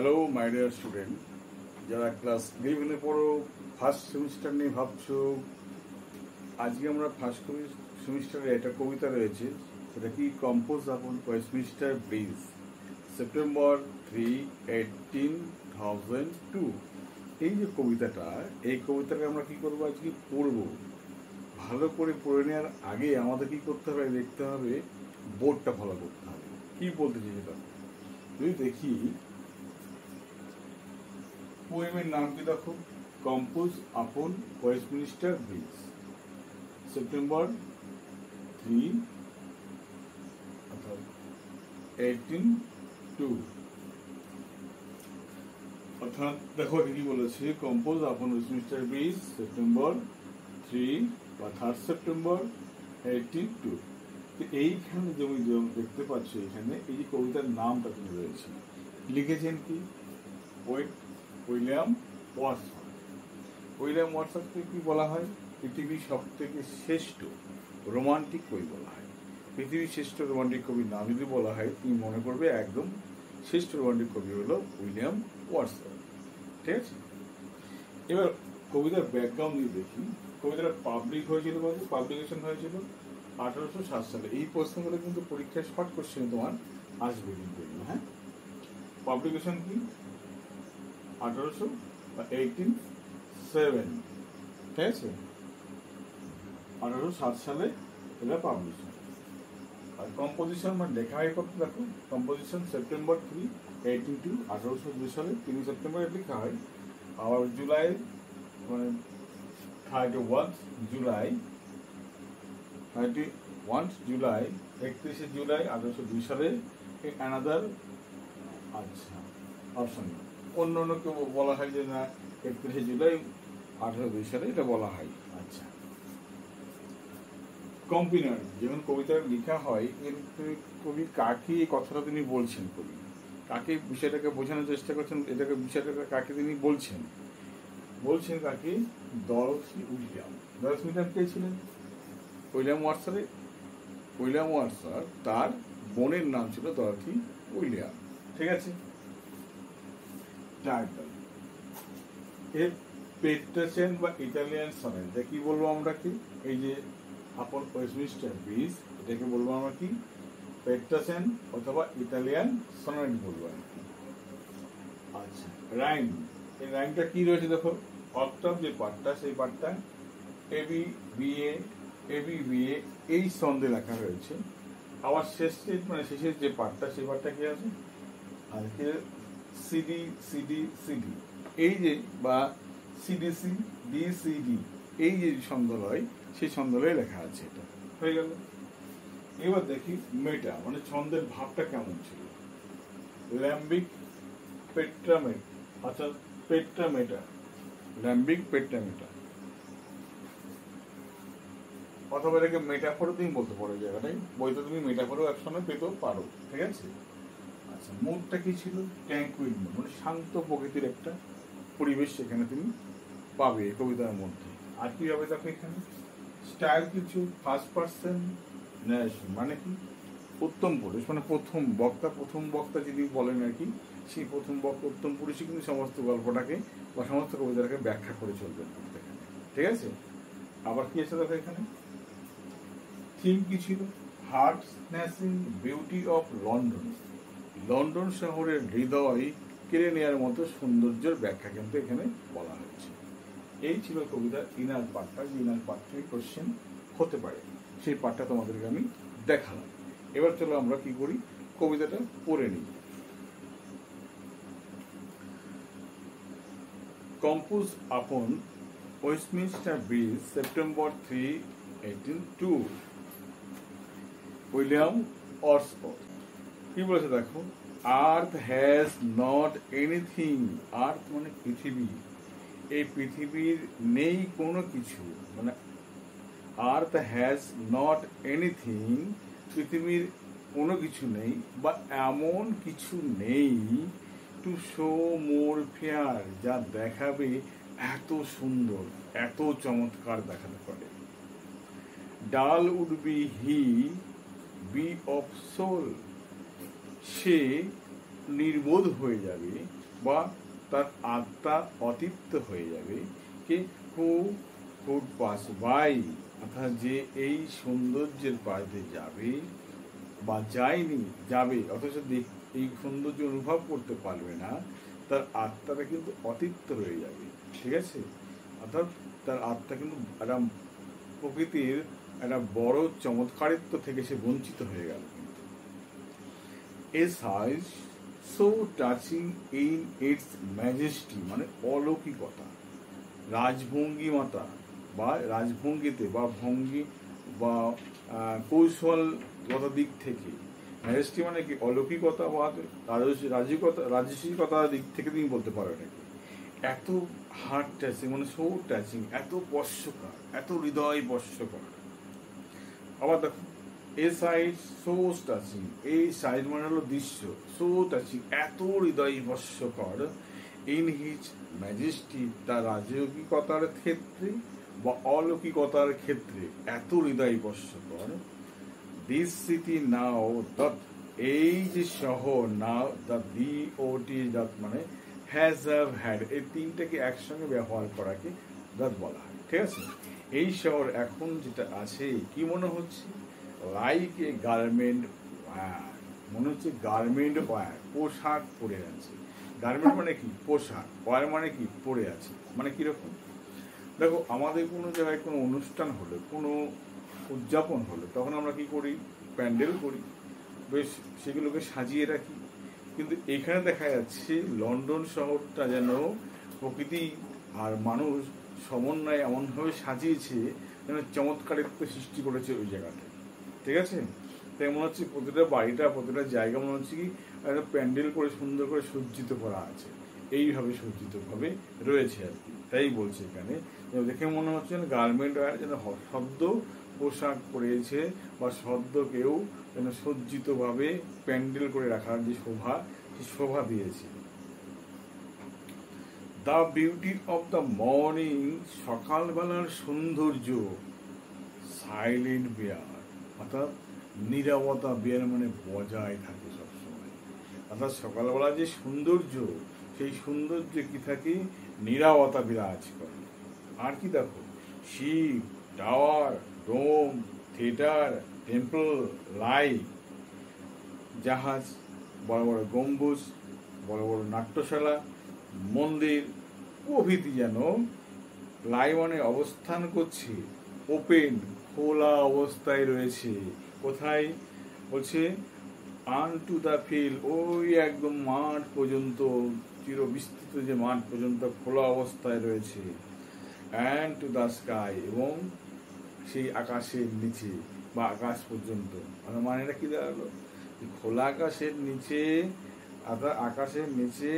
Hello my dear student, যারা class 11-এ পড়ো, first semester নিয়ে ভাবছো। আজকে আমরা ফার্স্ট সেমিস্টারে একটা কবিতা রয়েছে, সেটা কি কম্পোজ আপন ওয়েস্টমিনিস্টার ব্রিজ, সেপ্টেম্বর 3, 1802। এই যে কবিতাটা, এই কবিতাটা আমরা কি করবো, আজকে পড়বো। ভালো করে পড়ে নেওয়ার আগে আমাদের কি করতে হবে, দেখতে হবে বোর্ডটা ফলো করতে হবে। কি বলতে চাই যদি দেখি, পোয়েমের নাম কি দেখো, কম্পোজ আপন ওয়েস্টমিনিস্টার ব্রিজ, সেপ্টেম্বর 3, 1802। অর্থাৎ দেখো কি বলেছে, কম্পোজ আপন ওয়েস্টমিনিস্টার ব্রিজ, সেপ্টেম্বর 3 বা 3 সেপ্টেম্বর 1802। এইখানে যেমন দেখতে পাচ্ছ, এখানে এই যে কবিতার নামটা তুমি রয়েছে, লিখেছেন কি উইলিয়াম ওয়াটসন। উইলিয়াম ওয়াটসনকে কি বলা হয়, পৃথিবীর সব থেকে শ্রেষ্ঠ রোমান্টিক কবি বলা হয়। পৃথিবীর শ্রেষ্ঠ রোমান্টিক কবির নাম যদি বলা হয়, তুমি মনে করবে একদম শ্রেষ্ঠ রোমান্টিক কবি হলো উইলিয়াম ওয়াটসন। ঠিক আছে, এবার কবিতার ব্যাকগ্রাউন্ড দিয়ে দেখি। কবিতাটা পাবলিক হয়েছিল, পাবলিকেশন হয়েছিল 1807 সালে। এই প্রশ্নগুলো কিন্তু পরীক্ষায় শর্ট কোশ্চেন তোমার আসবে কিন্তু। হ্যাঁ, পাবলিকেশন কি 1807, ঠিক আছে, 1807 সালে এটা পাবলিশ হয়। আর কম্পোজিশন মানে লেখা হয় কত দেখো, কম্পোজিশন সেপ্টেম্বর 3, 1802, 1802 সালে 3 সেপ্টেম্বর লেখা হয়। আর জুলাই মানে 31 জুলাই 31 জুলাই 1802 সালে অ্যানাদার। আচ্ছা, অপশন অন্য কেউ বলা হয় যে না 31 জুলাই 1802 সালে এটা বলা হয়। আচ্ছা, কম্পিনার যেমন কবিতা লেখা হয়, এর কবি কাকে এই কথাটা তিনি বলছেন, কবি কাকে বিষয়টাকে বোঝানোর চেষ্টা করছেন, এটাকে বিষয়টাকে কাকে তিনি বলছেন কাকে, ডরোথি উইলিয়াম। ডরোথি উইলিয়াম কে ছিলেন? উইলিয়াম ওয়াটসন, তার বোনের নাম ছিল ডরোথি উইলিয়াম। ঠিক আছে, টাইটেল এর পেট্রাসেন বা ইটালিয়ান সনেট, এটা কি বলবো আমরা, কি এই যে আপন ওয়েস্টমিনিস্টার ব্রিজ, এটাকে বলবো আমরা কি পেট্রাসেন অথবা ইটালিয়ান সনেট বলবো আর কি। আচ্ছা, রাইম, এই রাইমটা কি রয়েছে দেখো, অক্টাভ যে পার্টটা, সেই পার্টটা এবি বিএ এই ছন্দে লেখা হয়েছে। আবার শেষের যে পার্টটা, সেই পার্টটা কি আছে, আর কি সিডি এই যে, বা সিডিসি ডিসিডি, এই যে ছন্দলয়, সেই ছন্দলয়ে লেখা আছে। এটা হয়ে গেল। এবার দেখি মেটা মানে ছন্দের ভাবটা কেমন ছিল। ল্যাম্বিক পেট্রামেট, আচ্ছা পেট্রামেটা, ল্যাম্বিক পেট্রামেটা, অথবা এটাকে মেটাফোরও তুমি বলতে পারো। জায়গাটাই বইতে তুমি মেটাফোরও একসঙ্গে পেতেও পারো। ঠিক আছে, আচ্ছা মুডটা কি ছিল, ট্যাঙ্কুইল, মানে শান্ত প্রকৃতির একটা পরিবেশ সেখানে তুমি পাবে কবিতার মধ্যে। আর কি হবে দেখো, এখানে স্টাইল কিছু ফার্স্ট পার্সন ন্যারেশন, মানে কি উত্তম পুরুষ, মানে প্রথম বক্তা যদি বলেন আর কি, সেই প্রথম বক্তা উত্তম পুরুষই কিন্তু সমস্ত গল্পটাকে বা সমস্ত কবিতাটাকে ব্যাখ্যা করে চলবেন এখানে। ঠিক আছে, আবার কি আছে দেখো এখানে, থিম কি ছিল, heart snatching beauty of London শহরের হৃদয় কেড়ে নেওয়ার মতো সৌন্দর্যের ব্যাখ্যা কিন্তু এখানে বলা হয়েছে। এই ছিল কবিতার ইনার পার্টটা, যে ইনার পার্ট থেকে কোশ্চেন হতে পারে, সেই পার্টটা তোমাদেরকে আমি দেখালাম। এবার চলো আমরা কি করি, কবিতাটা পড়ে নিই। কম্পোজ আপন Westminster bridge, September 3, 1802, William Watson. কি বলেছে দেখো, আর্থ হ্যাজ নট এনিথিং, আর্থ মানে পৃথিবী, এই পৃথিবীর নেই কোনো কিছু, মানে আর্থ হ্যাজ নট এনিথিং, পৃথিবীর কোনো কিছু নেই বা এমন কিছু নেই, টু শো মোর ফেয়ার, যা দেখাবে এত সুন্দর, এত চমৎকার দেখাতে পারে। ডাল উড বি অফ সোল, সে নির্বোধ হয়ে যাবে বা তার আত্মা অতৃপ্ত হয়ে যাবে কি হু কুড পাস বাই, অর্থাৎ যে এই সৌন্দর্যের পাশ দিয়ে যাবে বা যায়নি যাবে অথচ এই সৌন্দর্য অনুভব করতে পারবে না, তার আত্মাটা কিন্তু অতৃপ্ত রয়ে যাবে। ঠিক আছে, অর্থাৎ তার আত্মা কিন্তু একটা প্রকৃতির একটা বড় চমৎকারিত্ব থেকে সে বঞ্চিত হয়ে গেল। A sight so touching in its majesty, মানে অলৌকিকতা, রাজভঙ্গিমতা বা রাজভঙ্গিতে বা ভঙ্গি বা কৌশলগত দিক থেকে, ম্যাজেস্টি মানে কি অলৌকিকতা বা রাজসিকতার দিক থেকে তুমি বলতে পারো নাকি, এত হার্ট টাচিং মানে সো টাচিং, এত স্পর্শকর, এত হৃদয় স্পর্শকর। আবার দেখো এ সাইড সো টাচিং, এই সাইড মানে হলো দৃশ্য, সো টাচিং এত হৃদয় স্পর্শকর, ইন হিজ ম্যাজেস্টি তার রাজকীয়তার ক্ষেত্রে বা অলৌকিকতার ক্ষেত্রে এত হৃদয় স্পর্শকর। দিস সিটি নাও দট, এই যে শহর নাও দ্য ডিওটি দট মানে হ্যাজ হ্যাভ হ্যাড, এই তিনটাকে একসঙ্গে ব্যবহার করাকে দট বলা হয়। ঠিক আছে, এই শহর এখন যেটা আছে কি মনে হচ্ছে, লাইক এ গার্মেন্ট ওয়্যার, মনে হচ্ছে গার্মেন্ট ওয়্যার, পোশাক পরে আছে। গার্মেন্ট মানে কি পোশাক, ওয়্যার মানে কি পরে আছে, মানে কিরকম দেখো আমাদের কোনো জায়গায় কোনো অনুষ্ঠান হলে, কোনো উদযাপন হলে তখন আমরা কি করি, প্যান্ডেল করি, বেশ সেগুলোকে সাজিয়ে রাখি। কিন্তু এখানে দেখা যাচ্ছে লন্ডন শহরটা যেন প্রকৃতি আর মানুষ সমন্বয়ে এমনভাবে সাজিয়েছে যেন চমৎকারিত্ব সৃষ্টি করেছে ওই জায়গাটা। ঠিক আছে, তাই মনে হচ্ছে প্রতিটা বাড়িটা প্রতিটা জায়গা মনে হচ্ছে কি একটা প্যান্ডেল করে সুন্দর করে সজ্জিত করা আছে, এইভাবে সজ্জিতভাবে রয়েছে আর কি। তাই বলছে এখানে দেখে মনে হচ্ছে গার্মেন্ট যেন সদ্য পোশাক পরেছে বা সদ্য কেউ যেন সজ্জিতভাবে প্যান্ডেল করে রাখার যে শোভা, সে শোভা দিয়েছে। The beauty of the morning, সকালবেলার সৌন্দর্য, সাইলেন্ট বিয়ার, অর্থাৎ নীরবতা, বিয়ার মানে বজায় থাকে সবসময়, অর্থাৎ সকালবেলা যে সৌন্দর্য, সেই সৌন্দর্য কি থাকে, নীরবতা বিরাজ করে। আর কি দেখো, শিপ, টাওয়ার, ডোম, থিয়েটার, টেম্পল, লাইট, জাহাজ, বড় বড় গম্বুজ, বড় বড় নাট্যশালা, মন্দির প্রভৃতি যেন লাইনে অবস্থান করছে, ওপেন খোলা অবস্থায় রয়েছে। কোথায় বলছে, আন টু দ্য ফিল্ড, ওই একদম মাঠ পর্যন্ত, চিরবিস্তৃত যে মাঠ পর্যন্ত খোলা অবস্থায় রয়েছে। অ্যান্ড টু দ্য স্কাই, এবং সেই আকাশের নিচে বা আকাশ পর্যন্ত, মানে এটা কি দাঁড়ালো, খোলা আকাশের নিচে, আকাশের নিচে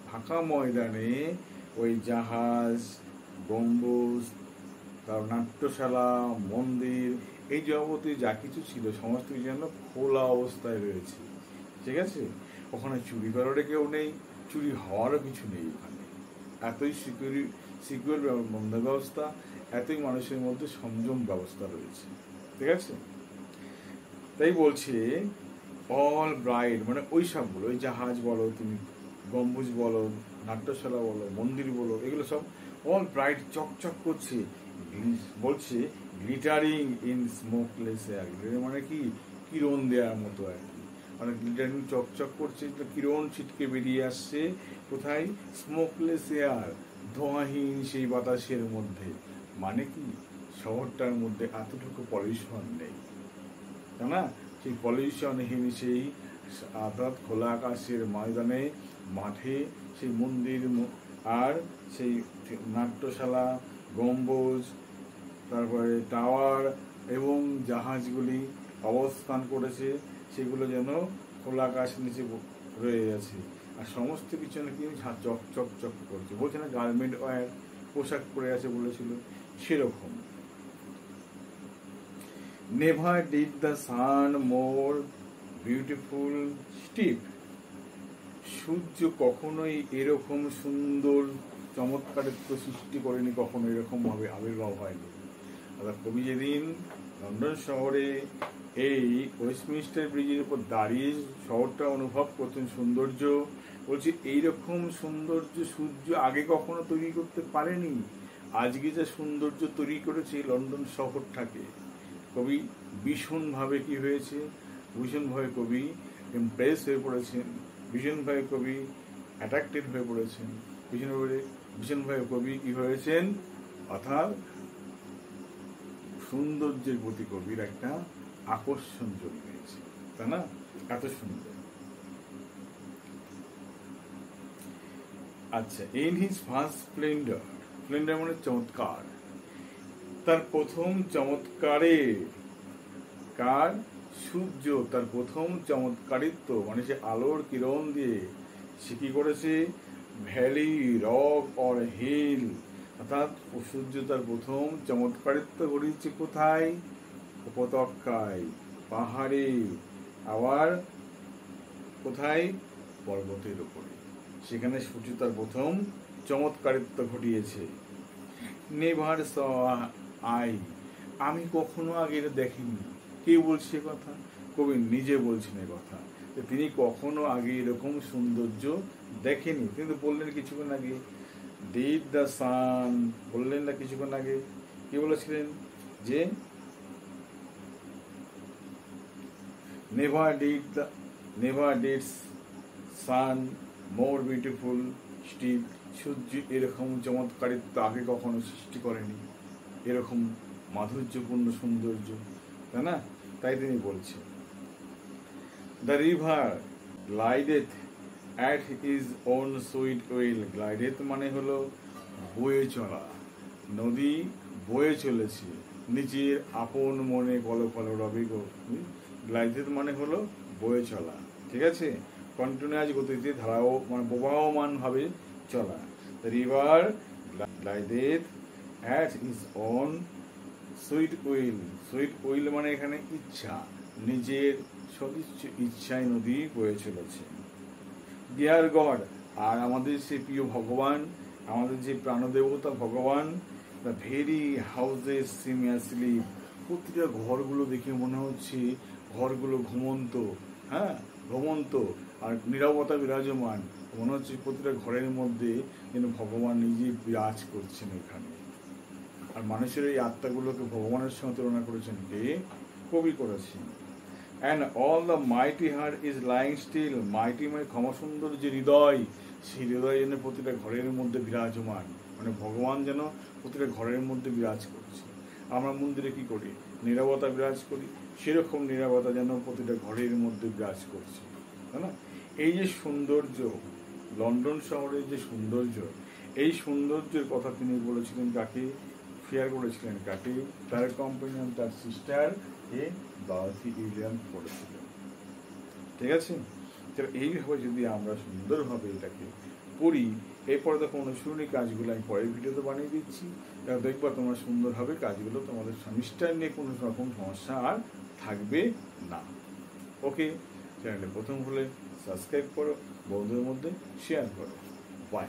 ফাঁকা ময়দানে ওই জাহাজ, গম্বুজ, তার নাট্যশালা, মন্দির, এই জগতে যা কিছু ছিল সমস্ত কিছু যেন খোলা অবস্থায় রয়েছে। ঠিক আছে, ওখানে চুরি করার কেউ নেই, চুরি হওয়ারও কিছু নেই ওখানে, এতই সিকিউর বন্দোবস্তা, এতই মানুষের মধ্যে সংযম ব্যবস্থা রয়েছে। ঠিক আছে, তাই বলছে অল ব্রাইট, মানে ওই সবগুলো, ওই জাহাজ বলো তুমি, গম্বুজ বলো, নাট্যশালা বলো, মন্দির বলো, এগুলো সব অল ব্রাইট, চকচক করছে, বলছে গ্লিটারিং ইন স্মোকলেস এয়ার, মানে কি কিরণ দেওয়ার মতো আর কি, মানে গ্লিটারিং চকচক করছে, কিরণ ছিটকে বেরিয়ে আসছে কোথায়, স্মোকলেস এয়ার, ধোঁয়াহীন সেই বাতাসের মধ্যে, মানে কি শহরটার মধ্যে এতটুকু পলিউশন নেই, তাই না, সেই পলিউশনহীন সেই অর্থাৎ খোলা আকাশের ময়দানে, মাঠে সেই মন্দির আর সেই নাট্যশালা, গম্বুজ, তারপরে টাওয়ার এবং জাহাজগুলি অবস্থান করেছে, সেগুলো যেন খোলা আকাশ নিচে রয়ে গেছে, আর সমস্ত পিছনে কি চক চক করছে, বলছে না গার্মেন্ট ওয়্যার, পোশাক পরে আছে বলেছিল, সেরকম। Never did the sun more beautiful steep, সূর্য কখনোই এরকম সুন্দর চমৎকারিত্ব সৃষ্টি করেনি, কখনো এরকম ভাবে আবির্ভাব হয়নি। অর্থাৎ কবি যেদিন লন্ডন শহরে এই ওয়েস্টমিনিস্টার ব্রিজের উপর দাঁড়িয়ে শহরটা অনুভব করছেন সৌন্দর্য, বলছি এইরকম সৌন্দর্য সূর্য আগে কখনো তৈরি করতে পারেনি। আজকে যে সৌন্দর্য তৈরি করেছে লন্ডন শহরটাকে, কবি ভীষণভাবে কি হয়েছে, ভীষণভাবে কবি ইমপ্রেস হয়ে পড়েছেন, ভীষণভাবে কবি অ্যাট্রাক্টেড হয়ে পড়েছেন, ভীষণভাবে কবি কি হয়েছেন, অর্থাৎ সৌন্দর্যের প্রতি কবির একটা আকর্ষণ জন্মেছে, তাই না? এত সুন্দর। আচ্ছা, in his first Splendor, Splendor মানে চমৎকার, তার প্রথম চমৎকারে, কার? সূর্য তার প্রথম চমৎকারিত্ব মানে সে আলোর কিরণ দিয়ে সে কি করেছে, ভ্যালি, রক অর হিল, অর্থাৎ সূর্য তার প্রথম চমৎকারিত্ব ঘটিয়েছে কোথায়? উপত্যকায়, পাহাড়ে, আবার কোথায়? পর্বতের উপরে, সেখানে সূর্য তার প্রথম চমৎকারিত্ব ঘটিয়েছে। নেভার স আই, আমি কখনো আগে এটা দেখিনি। কে বলছে কথা? কবি নিজে বলছেন এ কথা, তিনি কখনো আগে এরকম সৌন্দর্য দেখেনি। কিন্তু বললেন কিছুক্ষণ আগে, ডিড দ্য সান, বললেন না কিছুক্ষণ আগে, কি বলেছিলেন যে never did sun more beautiful still, সূর্য এরকম চমৎকারিত্ব আগে কখনো সৃষ্টি করেনি, এরকম মাধুর্যপূর্ণ সৌন্দর্য, তাই না? তাই তিনি বলছেন। The river glideth at his own sweet will, glideth মানে হলো বয়ে চলা, নদী বয়ে চলেছে নিজের আপন মনে কলকল রবে গো, গ্লাইডেথ মানে হলো বয়ে চলা, ঠিক আছে, কন্টিনিউয়াস গতিতে ধারাও মানে প্রবাহমান ভাবে চলা। The river glideth at his own sweet will, sweet will মানে এখানে ইচ্ছা, নিজের সদিচ্ছ ইচ্ছায় নদী বয়ে চলেছে। ডিয়ার গড, আর আমাদের সে প্রিয় ভগবান, আমাদের যে প্রাণদেবতা ভগবান, the very houses SIM asleep, প্রতিটা ঘরগুলো দেখে মনে হচ্ছে ঘরগুলো ঘুমন্ত, হ্যাঁ ঘুমন্ত, আর নীরবতা বিরাজমান, মনে হচ্ছে প্রতিটা ঘরের মধ্যে যেন ভগবান নিজেই বিরাজ করছেন এখানে। আর মানুষের এই আত্মাগুলোকে ভগবানের সঙ্গে তুলনা করেছেন কে? কবি করেছেন। And all the mighty heart is lying still, mighty মানে ক্ষমাসুন্দর যে হৃদয়, সেই হৃদয় যেন প্রতিটা ঘরের মধ্যে বিরাজমান, মানে ভগবান যেন প্রতিটা ঘরের মধ্যে বিরাজ করছে। আমরা মন্দিরে কি করি? নীরবতা বিরাজ করি, সেরকম নীরবতা যেন প্রতিটা ঘরের মধ্যে বিরাজ করছে, তাই না? এই যে সৌন্দর্য, লন্ডন শহরের যে সৌন্দর্য, এই সৌন্দর্যের কথা তিনি বলেছিলেন কাকে? শেয়ার করেছিলেন কাকে? তার কম্পানিয়ন, তার সিস্টার এ ডরথি উইলিয়ামস করেছিলেন, ঠিক আছে? এইভাবে যদি আমরা সুন্দরভাবে এটাকে করি, এরপরে দেখো অনুশীলনী কাজগুলো আমি পরের ভিডিওতে বানিয়ে দিচ্ছি, দেখবা তোমরা সুন্দরভাবে কাজগুলো, তোমাদের নিষ্ঠা নিয়ে কোনো রকম সমস্যা আর থাকবে না। ওকে, চ্যানেলে প্রথম হলে সাবস্ক্রাইব করো, বন্ধুদের মধ্যে শেয়ার করো। বাই।